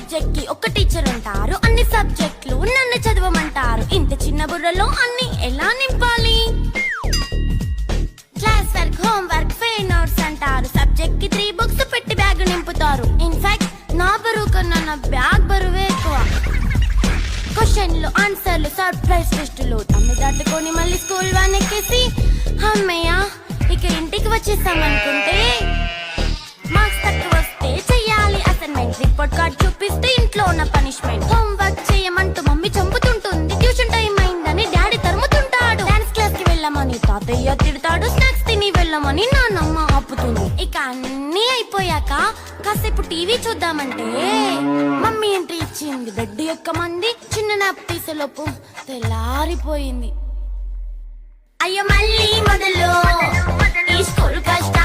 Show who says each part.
Speaker 1: Subject కి ఒక teacher ఉంటారు, అన్ని సబ్జెక్టులు నన్ను చదవమంటారు. ఇంత చిన్న బుర్రలో అన్ని ఎలా నింపాలి? Class work, home work, fair notes అంటారు. సబ్జెక్ట్ కి 3 బుక్స్ పెట్టి బ్యాగ్ నింపుతారు. ఇన్ఫాక్ట్ నా బరువు కన్నా నా బ్యాగ్ బరువే ఎక్కువ. క్వశ్చన్లు, ఆన్సర్లు, సర్ప్రైజ్ టెస్టులు తమ్మి దాటుకొని మళ్ళీ స్కూల్ వాన్ ఎక్కేసి అమ్మయ్య ఇక ఇంటికి వచ్చేసామనుకుంటే మార్క్స్ తక్కువ వస్తే చెయ్యాలి అసైన్మెంట్. రిపోర్ట్ కార్డ్ చూపిస్తే ఇంట్లో ఉన్న పనిష్మెంట్. హోమ్ వర్క్ చేయమంటూ మమ్మీ చంపుతుంటుంది. ట్యూషన్ టైం అయిందని డాడీ తరుముతుంటాడు. డాన్స్ క్లాస్ కి వెళ్ళమని తాతయ్య తిడతాడు. స్నాక్స్ తిని వెళ్ళమని నాన్నమ్మ ఆపుతుంది. ఇక అన్నీ అయిపోయాక కాసేపు టీవీ చూద్దామంటే మమ్మీ ఎంట్రీ ఇచ్చింది. బెడ్ యొక్క మంది చిన్న నాప్ తీసేలోపు తెల్లారిపోయింది. అయ్యో మళ్ళీ మొదలు ఈ స్కూల్ కష్టం.